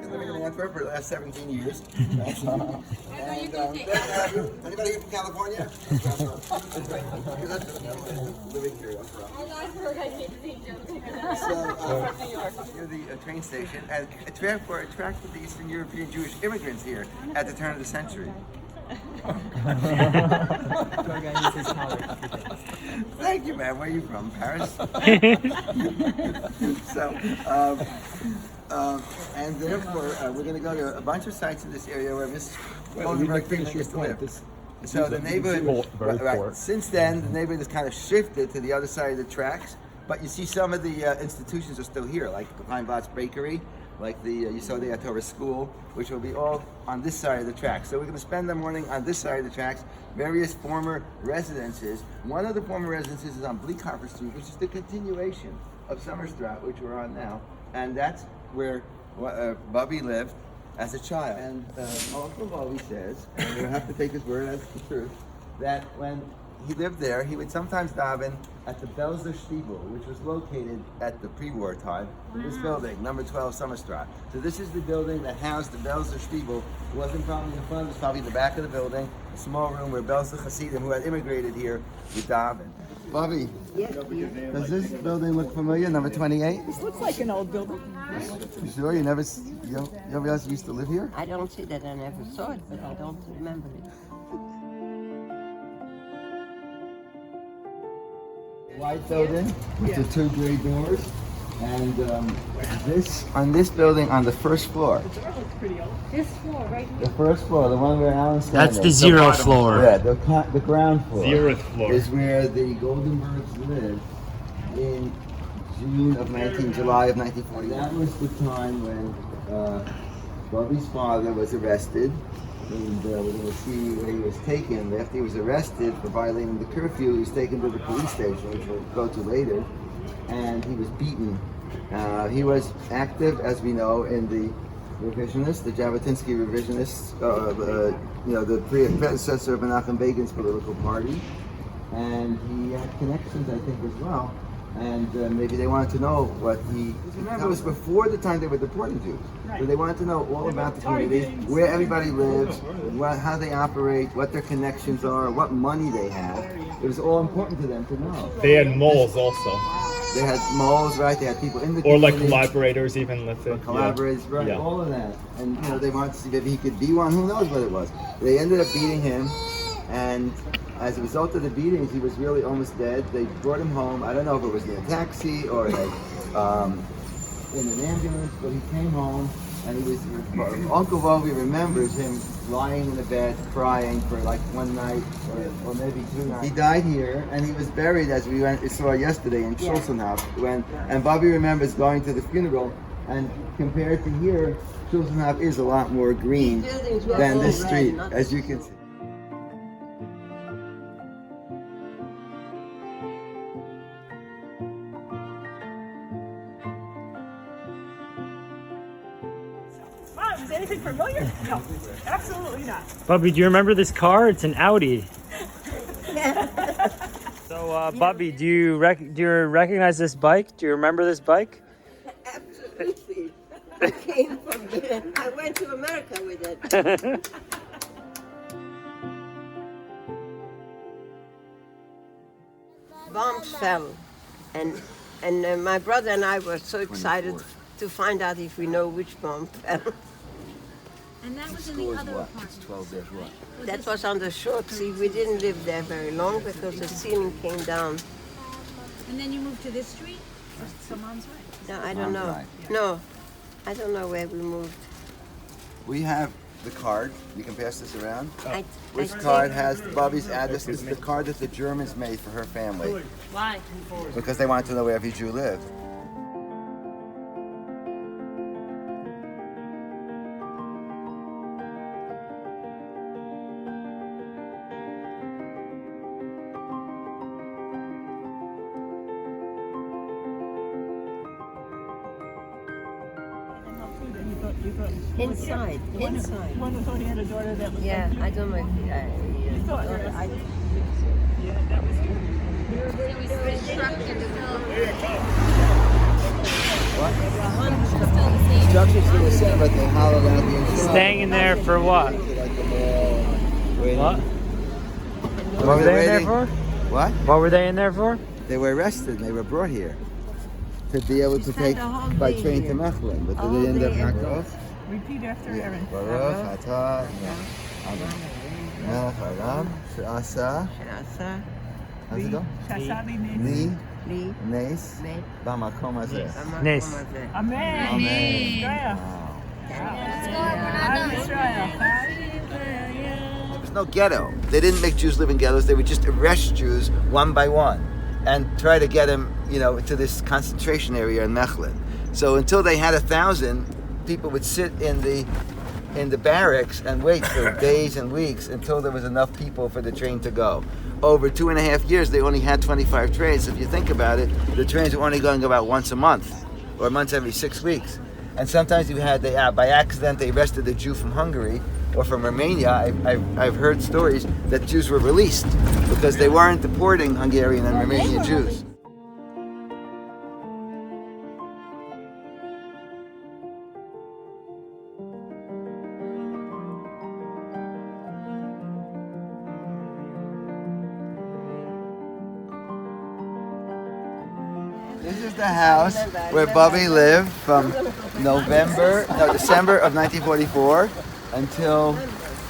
been living in Antwerp for the last 17 years. That's, anybody here from California? Living here. So, near the train station, and attracted the Eastern European Jewish immigrants here at the turn of the century. Thank you, man. Where are you from? Paris? And therefore, we're going to go to a bunch of sites in this area where Mrs. Goldenberg used to live. So the neighborhood, right, since then, the neighborhood has kind of shifted to the other side of the tracks. But you see some of the institutions are still here, like the Pine Blatz Bakery, like the Yisodei Torah School, which will be all on this side of the tracks. So we're going to spend the morning on this side of the tracks, various former residences. One of the former residences is on Bleekhofer Street, which is the continuation of Summerstraat, which we're on now. And that's where Bubby lived as a child. And Uncle Bubby says, and we'll have to take his word as the truth, that when he lived there, he would sometimes daven at the Belzer Stiebel, which was located at the pre-war time. This building, number 12 Summerstraat. So this is the building that housed the Belzer Stiebel. It wasn't probably in front, it was probably the back of the building, a small room where Belzer Hasidim, who had immigrated here, would daven. Bobby, does this building look familiar, number 28? This looks like an old building. You sure? You never else used to live here? I don't see that. I never saw it, but I don't remember it. White building with the two gray doors, and on this building on the first floor. The door looks pretty old. This floor, right here. The first floor, the one where Alan's standing. That's the zero floor. Yeah, the ground floor. 0th floor. Is where the Goldenbergs lived in July of 1940. That was the time when Bubby's father was arrested. And we're going to see where he was taken. After he was arrested for violating the curfew, he was taken to the police station, which we'll go to later, and he was beaten. He was active, as we know, in the revisionists, the Jabotinsky revisionists, the predecessor of Menachem Begin's political party, and he had connections, I think, as well. And maybe they wanted to know what that was before the time they were deporting Jews. Right. So they wanted to know all about the community, where everybody lives, how they operate, what their connections are, what money they have. It was all important to them to know. They had moles also. They had malls, right? They had people in the Or like community. collaborators even, let's say. Collaborators, right, Yeah. all of that. And they wanted to see if he could be one, who knows what it was. They ended up beating him, and as a result of the beatings, he was really almost dead. They brought him home. I don't know if it was in a taxi or like in an ambulance, but he came home, and he was. Uncle Bobby remembers him lying in the bed crying for like one night or maybe 2 nights. He died here, and he was buried, as we saw yesterday, in Schulzenhof. And Bobby remembers going to the funeral, and compared to here, Schulzenhof is a lot more green than this street, as you can see. Mom, is anything familiar? No, absolutely not. Bubby, do you remember this car? It's an Audi. So, Bubby, do you recognize this bike? Do you remember this bike? Absolutely. I came from there. I went to America with it. Bombs fell, and my brother and I were so excited to find out if we know which bomb fell. And that was in the other apartment. 12 days what? That was on the short sea. We didn't live there very long because the ceiling came down. And then you moved to this street? Or some Mom's Way? No, I don't know. Right. No, I don't know where we moved. We have the card. You can pass this around. This I card think- has Bobby's address. This is the card that the Germans made for her family Why? because they wanted to know where every Jew lived. Inside. One who thought he had a daughter that was Yeah, I don't know if You thought I that think yeah, that was good. What? so. structures for the center, but they hollowed out the inside. Staying in there for what? Like the mall, waiting. What? What were they in there for? What? What were they in there for? They were arrested and they were brought here to be able to take by train to Mechelen, but they ended up not going. Repeat after Aaron. Baruch atah Melech haolam she'asa. How's it go? Shasali Li Li, nes Nes. b'makom hazeh. Nice. Amen. Israel. Am Israel. There was no ghetto. They didn't make Jews live in ghettos. They would just arrest Jews one by one and try to get them, to this concentration area in Mechelen. So until they had 1,000, people would sit in the barracks and wait for days and weeks until there was enough people for the train to go. Over 2.5 years, they only had 25 trains. If you think about it, the trains were only going about once a month, or once every 6 weeks. And sometimes by accident, they arrested a Jew from Hungary or from Romania. I've heard stories that Jews were released because they weren't deporting Hungarian and Romanian Jews. This is the house where Bubby lived from December of 1944 until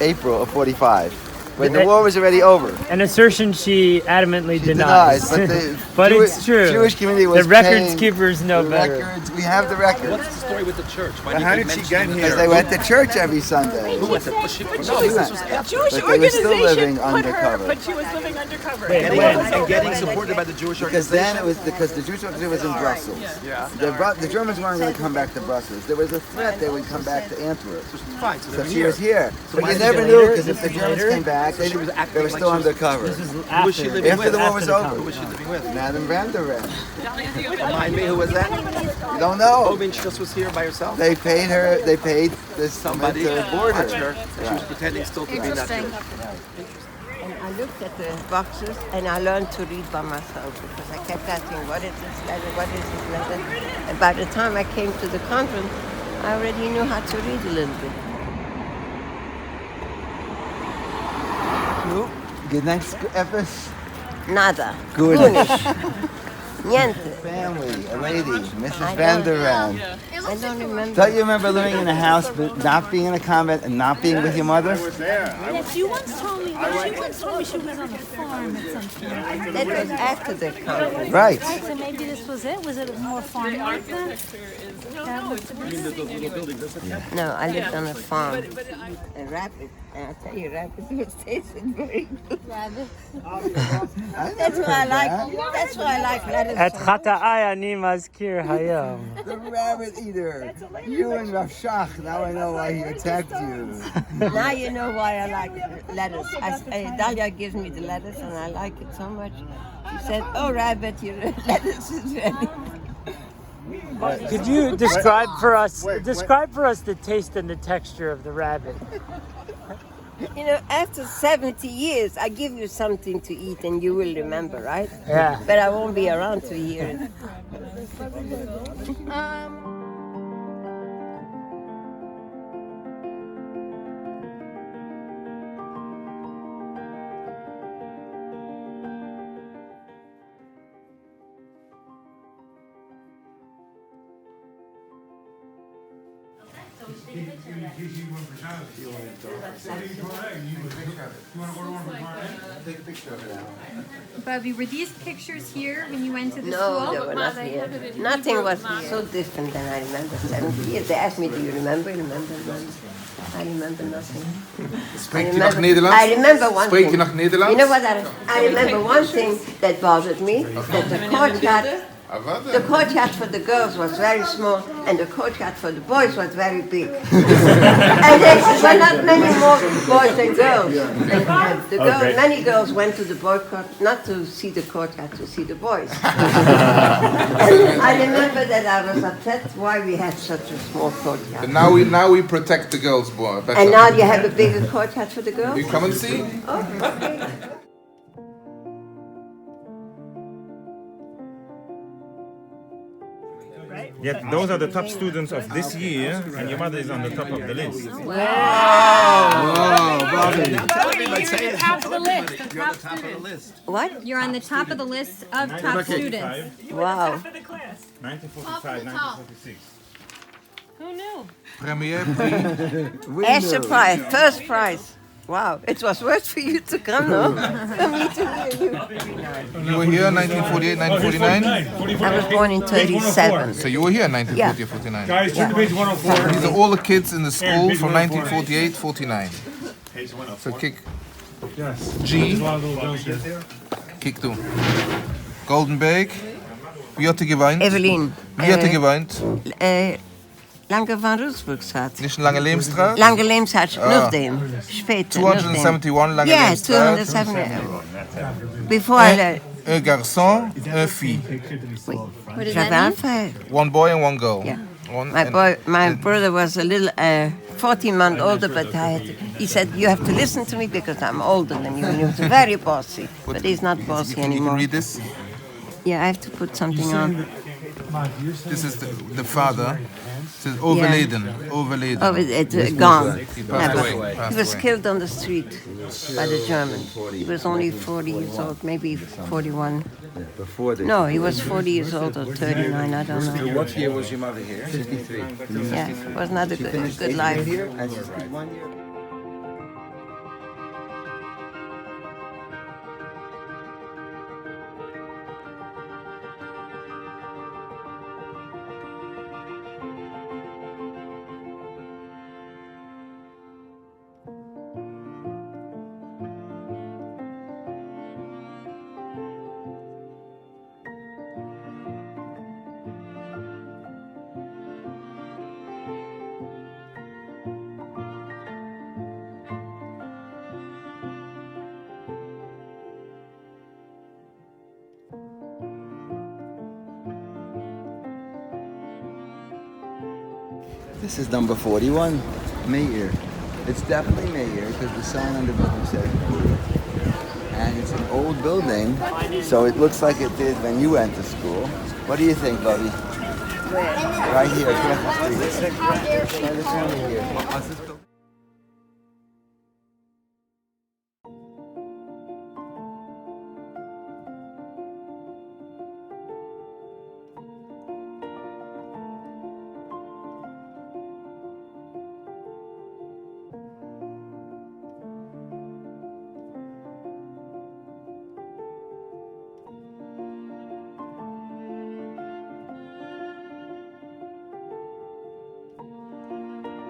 April of 45, when the war was already over. An assertion she adamantly She denies. but the But it's true. Jewish community was The records paying keepers know the better. records. We have the records. What's the story with the church? But how did she get Because here? they went to church every Sunday. Who was it? Was she, no, She this went. was after. Jewish But they were still organization living put her, undercover. but she was living undercover. And getting supported by the Jewish Because organization. then it was because the Jewish organization was in Brussels. Yeah. The Germans weren't going to come back to Brussels. There was a threat they would come back to Antwerp. Fine, so So they're she here. was here. So But why you did never she knew later? because if the This is Germans later? came back, So she was acting they were like still she was- undercover. This is Who was she after, living After with? the war was after the over. Who was she living with? Madame Van der Ven. Remind me, who was that? You don't know. Obin just was here by herself? They paid this Somebody woman to board watched her. her. She was pretending still to be that Jewish. And I looked at the boxes and I learned to read by myself because I kept asking, what is this letter, what is this letter? And by the time I came to the convent, I already knew how to read a little bit. Good next Epis. Nada. Good. Gunish. Niente. Family, a lady, Mrs. I Van don't- der Ven. I don't remember. Don't you remember living in a house but not being in a convent and not being with your mother? Yes, you once told me. She once told me she was on a farm at some point. That was after the convent. Right. Right, so maybe this was it. Was it more farm-like then? That must have been- No, I lived on a farm. A rabbit. And I tell you, rabbit was tasted very good. Rabbit. That's why I like. That's why I like lettuce. את חטאי אני מזכיר היום. The rabbit eater. You and Rav Shach. Now I know why he attacked you. Now you know why I like lettuce. Dahlia gives me the lettuce and I like it so much. She said, "Oh, rabbit, your lettuce is ready." Could you describe for us the taste and the texture of the rabbit? You know, after 70 years, I give you something to eat and you will remember, right? Yeah. But I won't be around to hear it. Take a picture of it now. Bubby, were these pictures here when you went to the No, school? they were not here. Nothing was so different than I remember 70 years. They asked me, do you remember? I remember nothing. Spreekt je nog Nederlands? I remember one Spreek je thing. nog Nederlands? You know what? I remember one thing that bothered me, that the courtyard for the girls was very small and the courtyard for the boys was very big. And there were not many more boys than girls. And the girls, many girls went to the boy court, not to see the courtyard, to see the boys. And I remember that I was upset why we had such a small courtyard. And now we protect the girls, boy. Better. And now you have a bigger courtyard for the girls? You come and see? Okay. right? Yet those are the top students of this year, and your mother is on the top of the list. Whoa, Bobby. You're on the top of the list of top students. What? You're on the top of the list of top students. Wow. For the class. 1945, 1946. Who knew? Premier prix. Extra prize, first prize. Wow, it was worth for you to come, no? For me to hear you. You were here in 1948, 1949? I was born in 37. So you were here in 1948, 49. Guys, turn to page 104. These are all the kids in the school from 1948, 49. So kick G, kick 2. Goldenberg. Wie hat er geweint? Evelyn. Wie hat er geweint? Lange van Roesbroekstraat. Nicht Lange Leemstraat? Lange Leemstraat, nog den. Später. 271 Lange Yeah, Leemstraat. 271. Before Un garçon, une fille. What does that mean? One boy and one girl. Yeah. One My brother was a little 14 months older, but he said, you have to listen to me because I'm older than you. And he was very bossy, but he's not bossy You can anymore. read this. Yeah, I have to put something on. This is the father. It says overladen. Overladen. Oh, it's gone. He passed Never. away. He was killed on the street by the Germans. He was only 40 years old, maybe 41. No, he was 40 years old or 39, I don't know. What year was your mother here? 53. Yeah, it was not a good life. And 1 year. This is number 41, Meir. It's definitely Meir because the sign on the building says Meir. And it's an old building, so it looks like it did when you went to school. What do you think, Bubby? Right here, across the street. Right here. What's this building?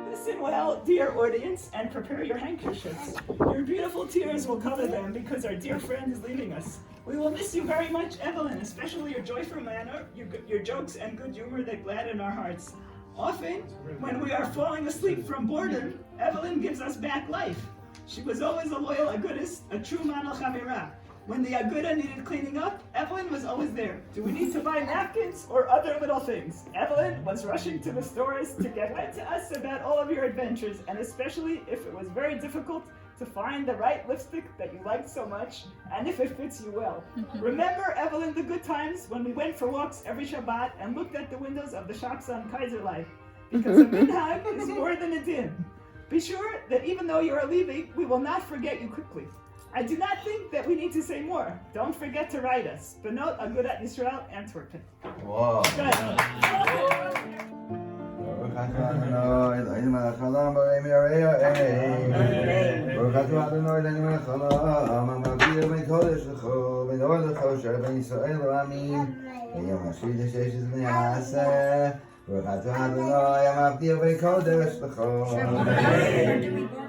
Listen well, dear audience, and prepare your handkerchiefs. Your beautiful tears will cover them because our dear friend is leaving us. We will miss you very much, Evelyn, especially your joyful manner, your jokes and good humor that gladden our hearts. Often, when we are falling asleep from boredom, Evelyn gives us back life. She was always a loyal agudist, a true manal chamira. When the aguda needed cleaning up, Evelyn was always there. Do we need to buy napkins or other little things? Evelyn was rushing to the stores to get right to us about all of your adventures, and especially if it was very difficult to find the right lipstick that you liked so much, and if it fits you well. Remember, Evelyn, the good times when we went for walks every Shabbat and looked at the windows of the shops on Kaiserlei, because a minhag is more than a din. Be sure that even though you are leaving, we will not forget you quickly. I do not think that we need to say more. Don't forget to write us. Benot Agudat Yisrael, Antwerpen. Wow. Good.